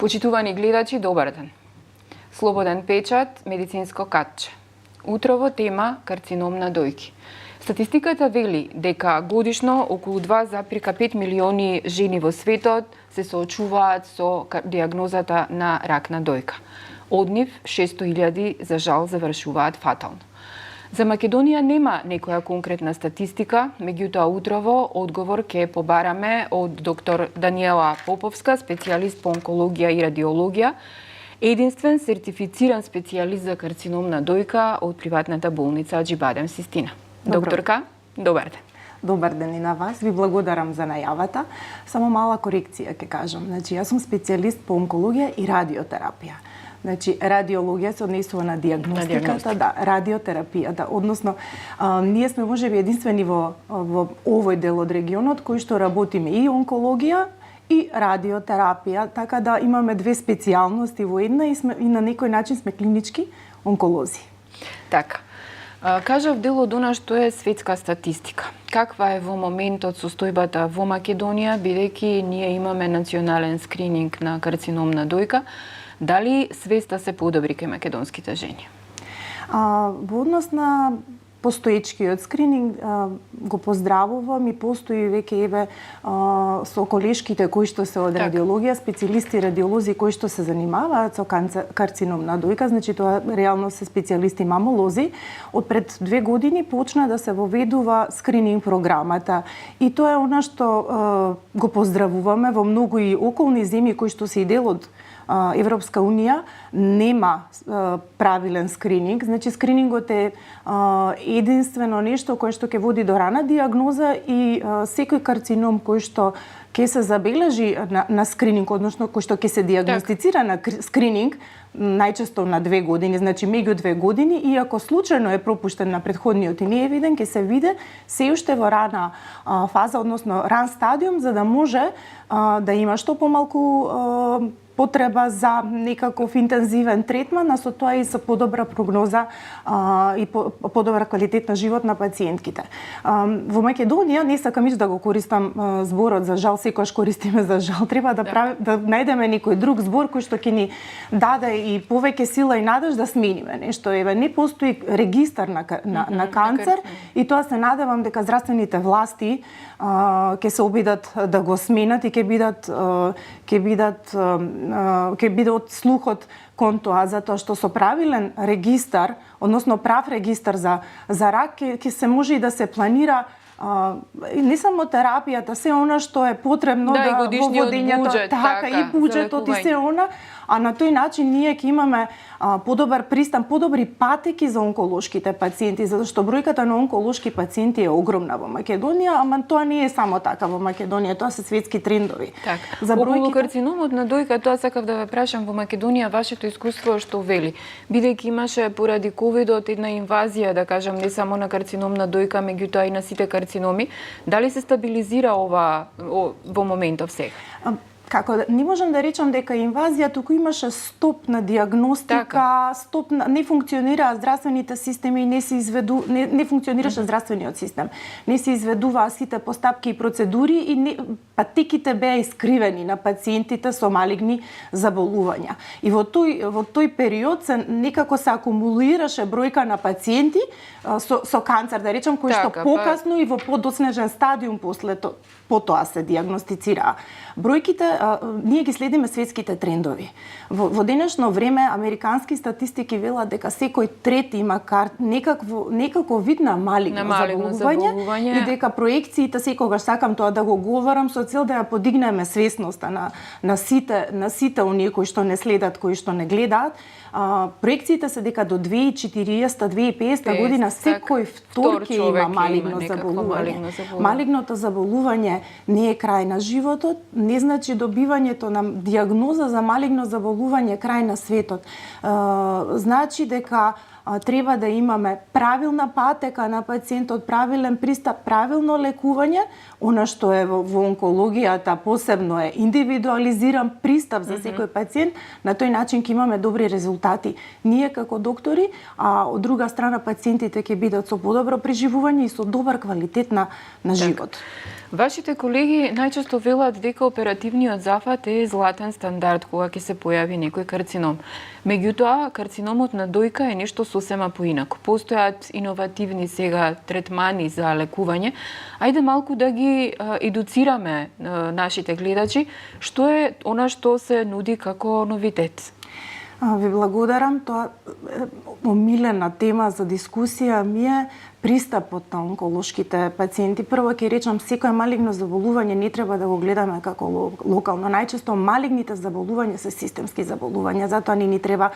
Почитувани гледачи, добар ден. Слободен печат, медицинско катче. Утрово тема карцином на дојки. Статистиката вели дека годишно околу 2,5 милиони жени во светот се соочуваат со диагнозата на рак на дојка. Од нив 600.000 за жал завршуваат фатално. За Македонија нема некоја конкретна статистика, меѓутоа утрово одговор ќе побараме од доктор Даниела Поповска, специјалист по онкологија и радиологија, единствен сертифициран специјалист за карцином на дојка од приватната болница Аџибадем Систина. Докторка, добар ден. Добар ден и на вас. Ви благодарам за најавата. Само мала корекција ќе кажам. Значи, јас сум специјалист по онкологија и радиотерапија. Значи, радиологија се однесува на диагностиката, да, радиотерапијата, односно, ние сме можеби единствени во овој дел од регионот кои што работиме и онкологија и радиотерапија, така да имаме две специјалности во една и на некој начин сме клинички онколози. Така. Кажав дел од она што е светска статистика. Каква е во моментот состојбата во Македонија, бидејќи ние имаме национален скрининг на карцином на дојка? Дали свеста се подобри кај македонските жени? Во однос на постоечкиот скрининг го поздравувам и постои веќе со колешките кои што се од радиологија, специјалисти радиолози кои што се занимаваат со карцином на дојка, значи тоа реално се специјалисти мамолози. Од пред 2 години почна да се воведува скрининг програмата и тоа е она што го поздравуваме. Во многу и околни земји кои што се и дел од Европска унија нема правилен скрининг. Значи скринингот е единствено нешто кое што ќе води до рана диагноза и секој карцином кој што ќе се забележи на скрининг, односно кој што ќе се диагностицира на скрининг, најчесто на 2 години, значи меѓу 2 години, и ако случајно е пропуштен на претходниот и не е виден, ќе се види се уште во рана фаза, односно ран стадиум, за да може да има што помалку потреба за некаков интензивен третман, а со тоа и со подобра прогноза и подобра квалитет на живот на пациентките. Во Македонија, не сакам да го користам зборот за жал, секогаш користиме за жал, треба да најдеме некој друг збор кој што ќе ни даде и повеќе сила и надеж да смениме нешто. Не постои регистар на канцер и тоа се надевам дека здравствените власти ќе се обидат да го сменат и ќе биде од слухот кон тоа, затоа што со правилен регистар, односно прав регистар за рак, ќе се може и да се планира не само терапијата, се она што е потребно во водењето, така и буџетот и се она, а на тој начин ние ќе имаме подобар пристап, подобри патеки за онколошките пациенти, затоа што бројката на онколошки пациенти е огромна во Македонија, ама тоа не е само така во Македонија, тоа се светски трендови. За околу карциномот на дојка, тоа сакав да ве прашам, во Македонија вашето искуство што вели, бидејќи имаше поради ковидот една инвазија, да кажам, не само на карцином на дојка, меѓутоа и на сите карциноми, дали се стабилизира ова во моментов сега? Не можам да речам дека инвазија, туку имаше стоп на диагностика, стоп на не функционираа здравствените системи, не функционираше здравствениот систем. Не се изведуваа сите постапки и процедури и патеките беа искривени на пациентите со малигни заболувања. И во тој период некако се акумулираше бројка на пациенти со канцер, да речам, кои што покасно и во подоснежен стадиум потоа се диагностицираа. Бројките, ние ги следиме светските трендови. Во денешно време американски статистики велат дека секој трети има некакво вид на малигно заболување и дека проекциите, секогаш сакам тоа да го говорам со цел да ја подигнеме свесноста на сите оние кои што не следат, кои што не гледаат. Проекциите се дека до 2040-2050 година секој втор ќе има малигно заболување. Малигното заболување не е крај на животот, не значи добивањето на диагноза за малигно заболување крај на светот. Значи дека треба да имаме правилна патека на пациентот, правилен пристап, правилно лекување. Она што е во онкологијата посебно е индивидуализиран пристап за секој пациент. На тој начин ќе имаме добри резултати ние како доктори, а од друга страна пациентите ќе бидат со подобро преживување и со добар квалитет на живот. Вашите колеги најчесто велат дека оперативниот зафат е златен стандард кога ќе се појави некој карцином. Меѓутоа, карциномот на дојка е нешто сосема поинако. Постојат иновативни сега третмани за лекување. Ајде малку да ги едуцираме нашите гледачи, што е она што се нуди како новитет. Ви благодарам. Тоа омилена тема за дискусија ми е пристапот на онколошките пациенти. Прво ќе речам, секој малигно заболување не треба да го гледаме како локално. Најчесто малигните заболувања се системски заболувања, затоа ни треба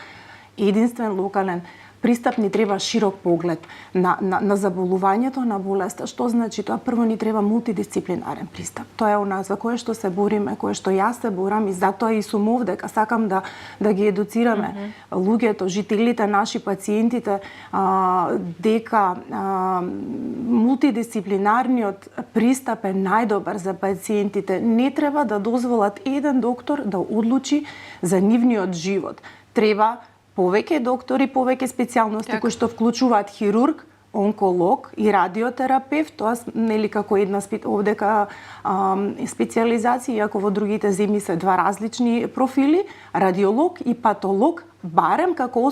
единствен локален пристап, ни треба широк поглед на заболувањето, на болеста. Што значи тоа? Прво ни треба мултидисциплинарен пристап. Тоа е она за кое што се бориме, кое што јас се борам и затоа и сум овде, сакам да ги едуцираме луѓето, жителите, наши пациентите, дека мултидисциплинарниот пристап е најдобар за пациентите. Не треба да дозволат еден доктор да одлучи за нивниот живот. Треба повеќе доктори, повеќе специјалности кои што вклучуваат хирург, онколог и радиотерапевт, тоа нели како една овдека специјализација, иако во другите земји се два различни профили, радиолог и патолог, барем како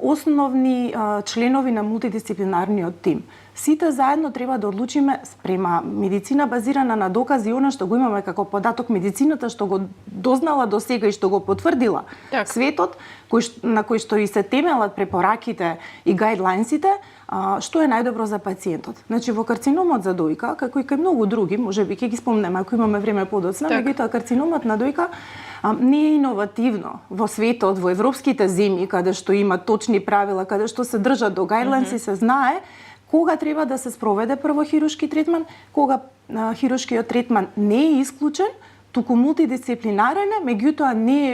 основни членови на мултидисциплинарниот тим. Сите заедно треба да одлучиме спрема медицина базирана на докази, она што го имаме како податок, медицината што го дознала до сега и што го потврдила светот, на кој што и се темелат препораките и гајдлајнсите, што е најдобро за пациентот. Значи во карциномот за дојка, како и кај многу други, можеби ќе ги спомнеме ако имаме време подоцна, меѓутоа карциномот на дојка не е иновативно во светот, во европските земји, каде што има точни правила, каде што се држат до гајдлајнси, се знае кога треба да се спроведе прво хируршки третман, кога хируршкиот третман не е исклучен, туку мултидисциплинарен е, меѓутоа не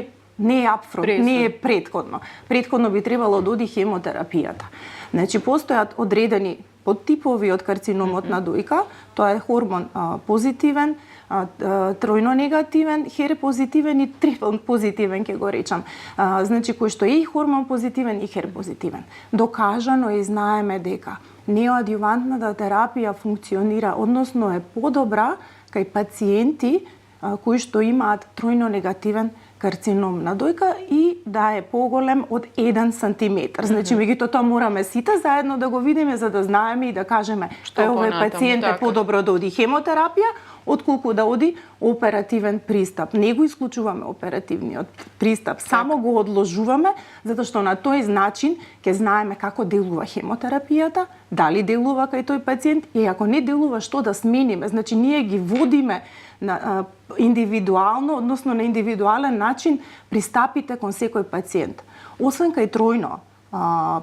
е апфронт, не е предходно. Предходно би требало да оди хемотерапијата. Значи, постојат одредени подтипови од карциномот на дојка, тоа е хормон позитивен, тројно негативен, хер-позитивен и трипл позитивен, ќе го речам. Значи, кој што е и хормон позитивен и хер-позитивен. Докажано и знаеме дека неоадјувантната терапија функционира, односно е подобра кај пациенти кои што имаат тројно негативен карцином на дојка и да е поголем од 1 сантиметар. Значи, меѓутоа тоа мораме сите заедно да го видиме за да знаеме и да кажеме што овој пациент е подобро да оди хемотерапија, отколку да оди оперативен пристап. Не го исклучуваме оперативниот пристап, само го одложуваме, затоа што на тој начин ќе знаеме како делува хемотерапијата, дали делува кај тој пациент и ако не делува, што да смениме. Значи, ние ги водиме на индивидуално, односно на индивидуален начин пристапите кон секој пациент. Освен кај тројно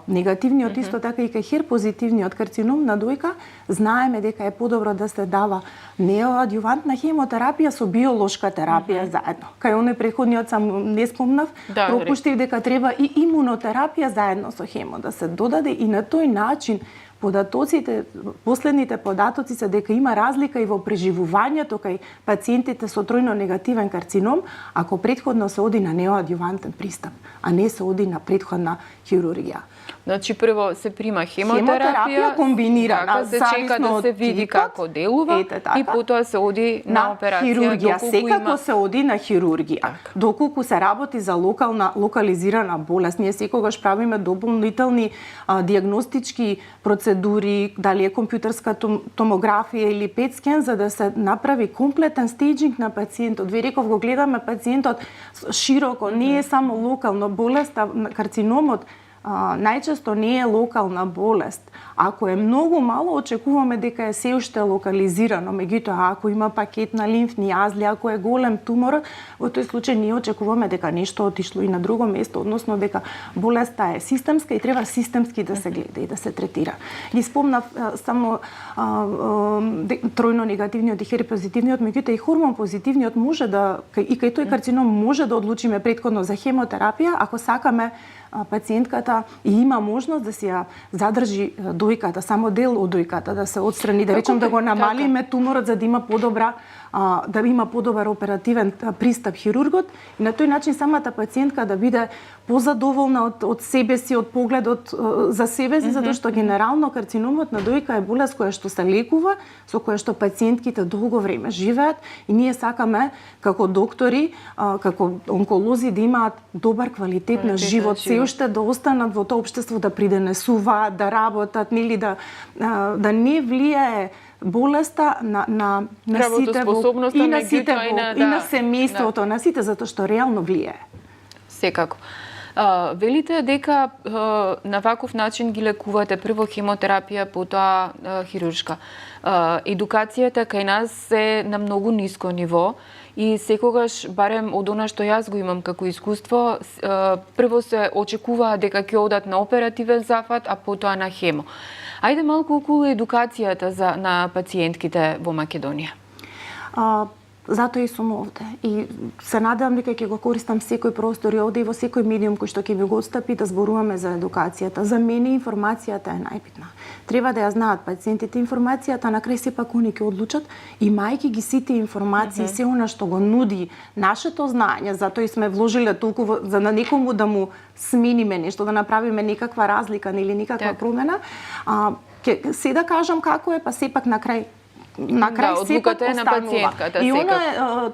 негативниот, исто така и кај хер-позитивниот карцином на дојка, знаеме дека е подобро да се дава неоадјувантна хемотерапија со биолошка терапија заедно. Кај оној претходниот сам не спомнав, пропуштив дека треба и имунотерапија заедно со хемо да се додаде и на тој начин податоците, последните податоци се дека има разлика и во преживувањето кај пациентите со тројно негативен карцином, ако претходно се оди на неоадјувантен пристап, а не се оди на претходна хирургија. Значи, прво се прима хемотерапија комбинирана, се чека да се види како делува и потоа се оди на операција. Хирургија, секако се оди на хирургија. Доколку се работи за локализирана болест, ние секогаш правиме дополнителни диагностички процедури, дали е компјутерска томографија или пет скен, за да се направи комплетен стејџинг на пациентот. Ви реков, го гледаме пациентот широко, не е само локално болеста, карциномот најчесто не е локална болест. Ако е многу мало, очекуваме дека е се уште локализирано. Меѓутоа, ако има пакет на лимфни јазли, ако е голем тумор, во тој случај ние очекуваме дека нешто отишло и на друго место, односно дека болеста е системска и треба системски да се гледа и да се третира. Ги спомнав само тројно негативниот и хер-позитивниот, меѓутоа и хормон позитивниот може да, и кај тој карцином може да одлучиме претходно за хемотерапија, ако сакаме пациентката и има можност да си ја задржи дојката, само дел од дојката, да се отстрани, да речем да го намалиме туморот за да има подобра да има подобар оперативен пристап хирургот и на тој начин самата пациентка да биде позадоволна од себе си, од погледот за себе си, затоа што генерално карциномот на дојка е болест која што се лекува, со која што пациентките долго време живеат и ние сакаме како доктори, како онколози да имаат добар квалитет на живот, се уште да останат во тоа општество, да придонесуваат, да работат, нели да не влијае болеста на сите и на сите и на семејството, на сите, затоа што реално влијае. Секако. Велите дека на ваков начин ги лекувате прво хемотерапија, потоа хируршка. Едукацијата кај нас е на многу ниско ниво и секогаш, барем од она што јас го имам како искуство, прво се очекува дека ќе одат на оперативен зафат, а потоа на хемо. Ајде малку околу едукацијата на пациентките во Македонија. Затоа и сум овде. И се надевам дека ќе го користам секој простор и овде и во секој медиум кој што ќе ми го отстапи да зборуваме за едукацијата. За мене информацијата е најбитна. Треба да ја знаат пациентите информацијата, на крај сепак они ќе одлучат, имајќи ги сите информации, се она што го нуди нашето знаење, затоа и сме вложиле толку за на некому да му смениме нешто, да направиме некаква разлика или некаква промена. Ќе се да кажам како е, па сепак на крај сепак е на пациентката. И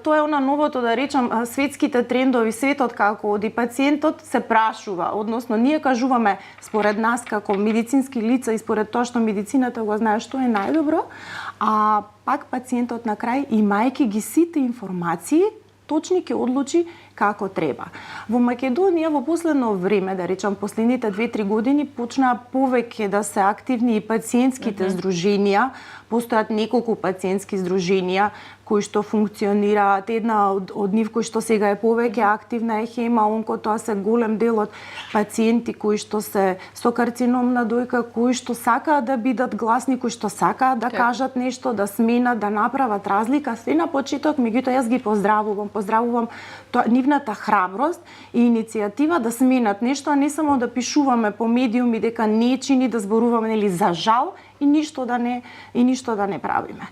тоа е она новото, да речам, светските трендови, светот како оди, пациентот се прашува, односно ние кажуваме според нас како медицински лица и според тоа што медицината го знае што е најдобро, а пак пациентот на крај, имајќи ги сите информации, точни ќе одлучи како треба. Во Македонија во последно време, да речам последните 2-3 години, почнаа повеќе да се активни и пациентските здруженија. Постојат неколку пациентски здруженија кои што функционираат. Една од нив кои што сега е повеќе активна е Хема Онко, тоа се голем дел од пациенти кои што се со карцином на дојка, кои што сакаат да бидат гласни, кои што сакаат да кажат нешто, да сменат, да направат разлика. Се на почеток, меѓутоа јас ги поздравувам тоа нивната храброст и иницијатива да сменат нешто, а не само да пишуваме по медиуми дека не чини, да зборуваме нели за жал и ништо да не правиме.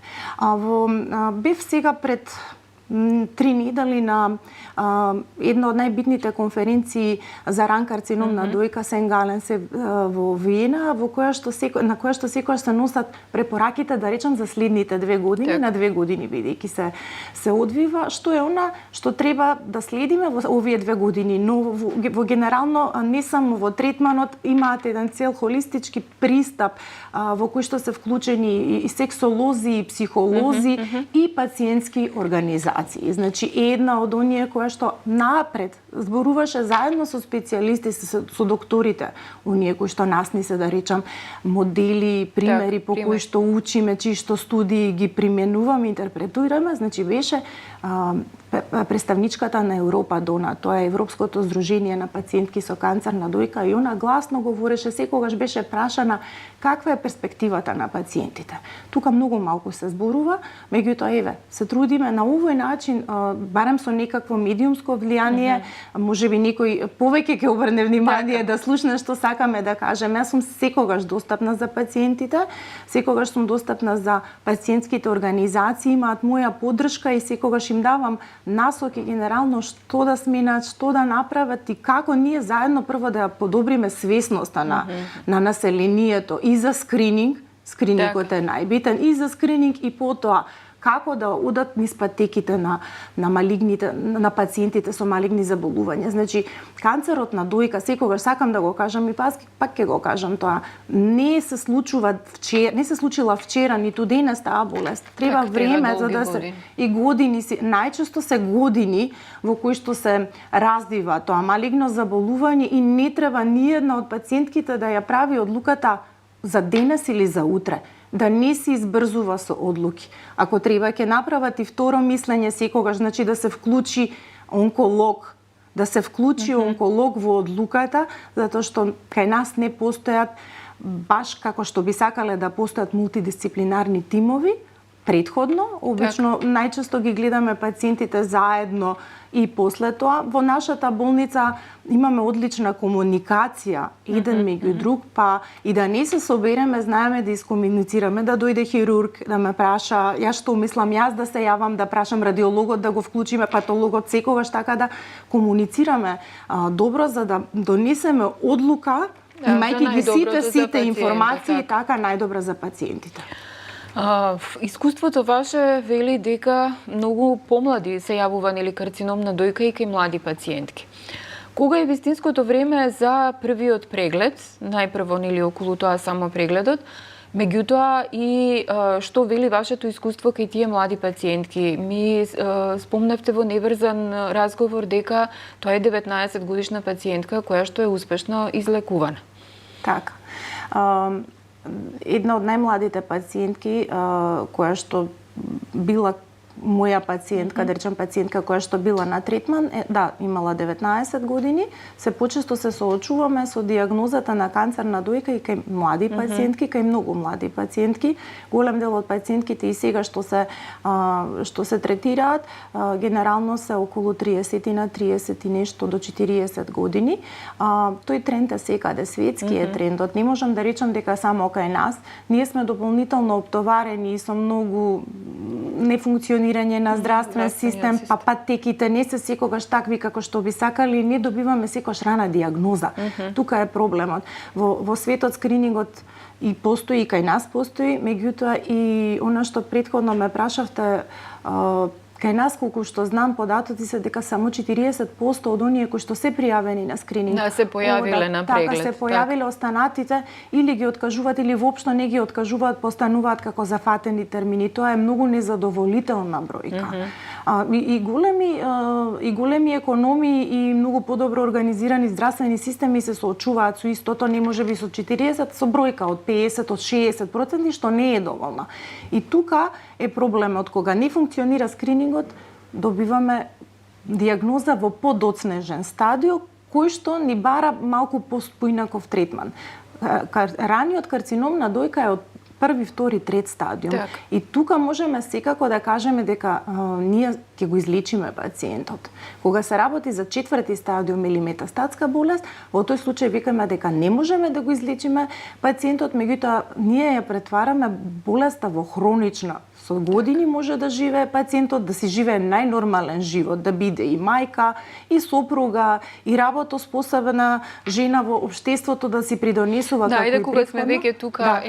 Бев сега пред 3 недели на една од најбитните конференции за ран карцином на дојка Сен-Гален во Виена, на која што секогаш се носат препораките, да речам, за следните 2 години, на 2 години бидејќи се одвива, што е она што треба да следиме во овие 2 години, но во генерално не само во третманот имаат еден цел холистички пристап во кој што се вклучени и сексолози, и психолози, и пациентски организации. Значи, една од оние која што напред зборуваше заедно со специјалисти, со докторите, оние кои што нас ни се, да речам, модели, примери по кои што учиме, чии што студии ги применуваме, интерпретираме, значи беше представничката на Европа Дона, тоа е Европското здружение на пациентки со канцер на дојка, и она гласно говореше, секогаш беше прашана каква е перспективата на пациентите. Тука многу малку се зборува, меѓутоа еве, се трудиме на овој начин, барем со некакво медиумско влијание, можеби некој повеќе ќе обрне внимание да слушне што сакаме да кажеме. Јас сум секогаш достапна за пациентите, секогаш сум достапна за пациентските организации, имаат моја поддршка и секогаш им давам насоки генерално што да сменат, што да направат и како ние заедно прво да ја подобриме свесноста на населението и за скрининг, скринингот е најбитен, и за скрининг и потоа како да одат низ патеките на малигните, на пациентите со малигни заболувања. Значи, канцерот на дојка, секогаш сакам да го кажам и пак ќе го кажам тоа, не се случила вчера, ниту денес таа болест. Треба време за да се и години, најчесто се години во кои што се развива тоа малигно заболување и не треба ниедна од пациентките да ја прави одлуката за денес или за утре, да не се избрзува со одлуки. Ако треба ќе направат и второ мислење секогаш, значи да се вклучи онколог, онколог во одлуката, затоа што кај нас не постојат баш како што би сакале да постојат мултидисциплинарни тимови, претходно, обично најчесто ги гледаме пациентите заедно и после тоа. Во нашата болница имаме одлична комуникација еден меѓу друг, па и да не се собереме, знаеме да искомуницираме, да дојде хирург, да ме праша, јас што мислам, јас да се јавам, да прашам радиологот, да го вклучиме, патологот, секогаш така да комуницираме добро, за да донесеме одлука, имајќи ги сите информации, така најдобро за пациентите. Искуството ваше вели дека многу помлади се јавува нели карцином на дојка и кај млади пациентки. Кога е вистинското време за првиот преглед, најпрво нели околу тоа само прегледот, меѓутоа и што вели вашето искуство кај тие млади пациентки? Ми спомнавте во неврзан разговор дека тоа е 19 годишна пациентка која што е успешно излекувана. Така. Една од најмладите пациентки која што била моја пациентка, да речем пациентка која што била на третман, имала 19 години, се почесто се соочуваме со дијагнозата на канцер на дојка и кај млади пациентки, кај многу млади пациентки. Голем дел од пациентките и сега што се третираат, генерално се околу 30 и нешто до 40 години. Тој тренд е секаде, светски е трендот. Не можам да речам дека само кај нас. Ние сме дополнително оптоварени и со многу нефункционирање на здравствен систем, па патеките не се секогаш такви како што би сакали, не добиваме секогаш рана дијагноза. Тука е проблемот. Во светот скринингот и постои, и кај нас постои, меѓутоа и она што претходно ме прашавте, кај нас, колку што знам, податоци се дека само 40% од оние кои што се пријавени на скрининг, се појавиле на преглед. Така, се појавиле, останатите или ги откажуваат или воопшто не ги откажуваат, постануваат како зафатени термини. Тоа е многу незадоволителна бројка. И големи економии и многу подобро организирани здравствени системи се соочуваат со истото, не можеби со 40, со бројка од 50, од 60%, што не е доволна. И тука е проблемот, кога не функционира скринингот, добиваме дијагноза во подоцнежен стадиум, кој што ни бара малку поинаков третман. Раниот карцином на дојка е од први, втори, трет стадиум. Так. И тука можеме секако да кажеме дека ние ќе го излечиме пациентот. Кога се работи за четврти стадиум или метастатска болест, во тој случај викаме дека не можеме да го излечиме пациентот, меѓутоа ние ја претвараме болеста во хронична. Со години може да живее пациентот, да си живее најнормален живот, да биде и мајка, и сопруга, и работоспособна жена во општеството, да си придонесува како и претходно. Кога сме веќе тука,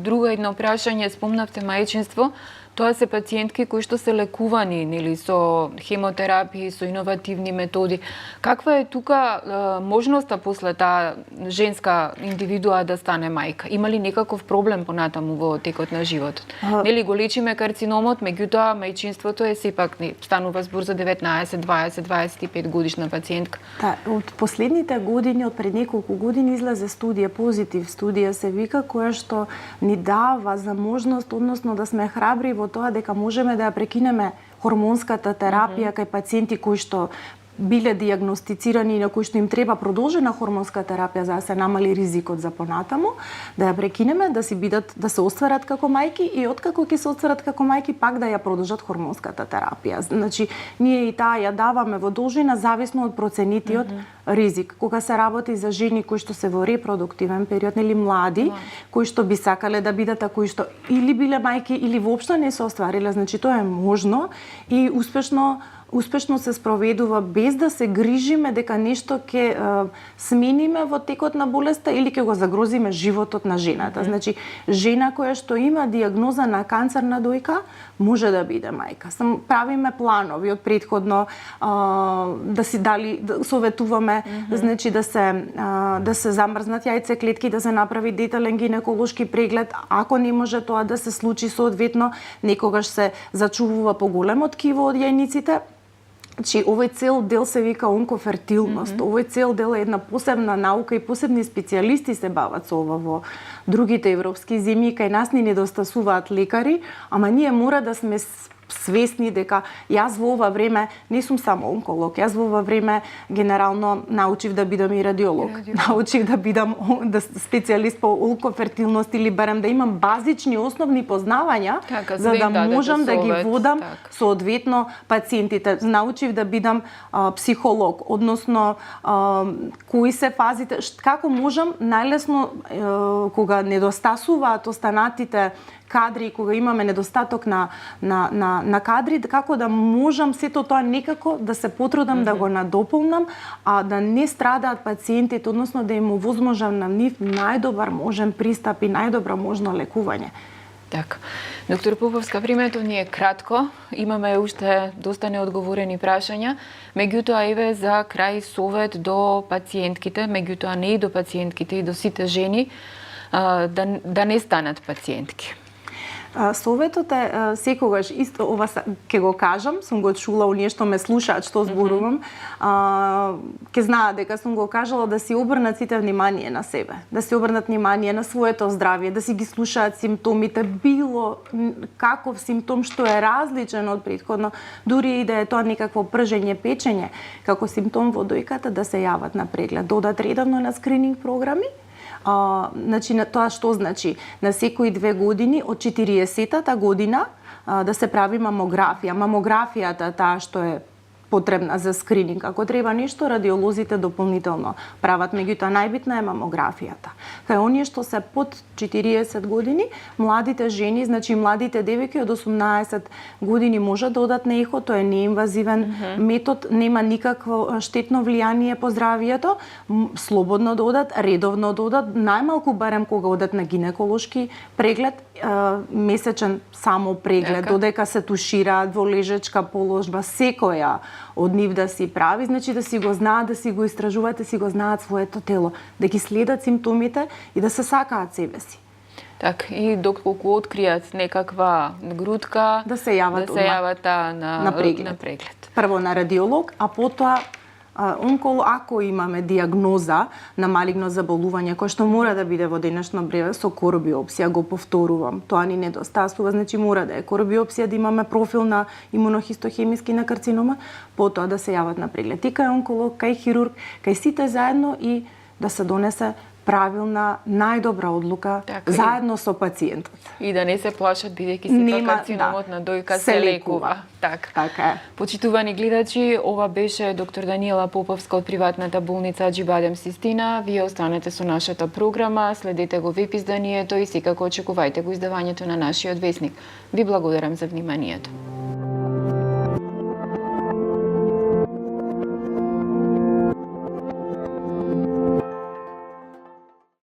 друго едно прашање, спомнавте мајчинство, тоа се пациентки кои што се лекувани, нели, со хемотерапии, со иновативни методи. Каква е тука можноста после таа женска индивидуа да стане мајка? Има ли некаков проблем понатаму во текот на животот? Нели го лечиме карциномот, меѓутоа мајчинството е сепак, станува збор за 19, 20, 25 годишна пациентка. Од последните години, од пред неколку години излезе студија, позитив студија се вика, која што ни дава за можност, односно да сме храбри во тоа дека можеме да ја прекинеме хормонската терапија кај пациенти кои што биле дијагностицирани и на кои што им треба продолжена хормонска терапија за да се намали ризикот за понатаму, да ја прекинеме, да се остварат како мајки и откако ќе се остварат како мајки пак да ја продолжат хормонската терапија. Значи, ние и таа ја даваме во должина зависно од проценитиот ризик. Кога се работи за жени кои што се во репродуктивен период, нели млади, кои што би сакале да бидат, а кои што или биле мајки или воопшто не се оствариле, значи тоа е можно и успешно се спроведува без да се грижиме дека нешто ќе смениме во текот на болеста или ќе го загрозиме животот на жената. Значи, жена која што има дијагноза на канцер на дојка може да биде мајка. Правиме планови од претходно да си дали советуваме, значи да се замрзнат јајцеклетки, да се направи детален гинеколошки преглед, ако не може тоа да се случи соодветно, некогаш се зачувува поголемо ткиво од јајниците. Значи, овој цел дел се вика онкофертилност. Овој цел дел е една посебна наука и посебни специјалисти се бават со ова во другите европски земји. Кај нас ни недостасуваат лекари, ама ние мора да сме свесни дека јас во ова време не сум само онколог, јас во ова време генерално научив да бидам и радиолог. Научив да бидам специјалист по онкофертилност или барем да имам базични основни познавања за да можам да ги водам соодветно пациентите. Научив да бидам психолог, односно кои се фазите, како можам најлесно кога недостасуваат останатите кадри, кога имаме недостаток на кадри, како да можам сето тоа некако да се потрудам да го надополнам, а да не страдаат пациентите, односно да им овозможам на нив најдобар можен пристап и најдобро можно лекување. Така. Доктор Поповска, времето ни е кратко, имаме уште доста неодговорени прашања, меѓутоа еве за крај совет до пациентките, меѓутоа не и до пациентките и до сите жени, да не станат пациентки. Советот е секогаш исто ова ќе го кажам, сум го чула оние што ме слушаат што зборувам, ќе знаат дека сум го кажала да си обрнат сите внимание на себе, да си обрнат внимание на своето здравје, да си ги слушаат симптомите, било каков симптом што е различен од претходно, дури и да е тоа некакво пржење, печење, како симптом во дојката, да се јават на преглед, да одат редовно на скрининг програми. Значи, тоа што значи? На секои 2 години, од 40-та година, да се прави мамографија. Мамографијата таа што е потребна за скрининг. Ако треба нешто, радиолозите дополнително прават, меѓутоа најбитна е мамографијата. Кај оние што се под 40 години, младите жени, значи младите девојки од 18 години можат да одат на ехо, тоа е неинвазивен метод, нема никакво штетно влијание по здравието, слободно да одат, редовно да одат, најмалку барем кога одат на гинеколошки преглед, месечен само преглед, додека се тушираат во лежечка положба, секоја од нив да си прави, значи да си го знаат, да си го истражуваат, да си го знаат своето тело, да ги следат симптомите и да се сакаат себе си. Так, и доколку откријат некаква грудка, да се јават на преглед. Прво на радиолог, а потоа ако имаме диагноза на малигно заболување кој што мора да биде во денешно време со корбиопсија, го повторувам, тоа ни недостасува, значи мора да е корбиопсија, да имаме профил на имунохистохемиски на карцинома, потоа да се јават на преглед и кај онколог, кај хирург, кај сите заедно и да се донесе правилна, најдобра одлука заедно со пациентот. И да не се плашат, бидејќи сепак карциномот на дојка се лекува. Така е. Почитувани гледачи, ова беше доктор Даниела Поповска од приватната болница Аџибадем Систина. Вие останете со нашата програма, следете го веб изданието и секако очекувајте го издавањето на нашиот весник. Ви благодарам за вниманието.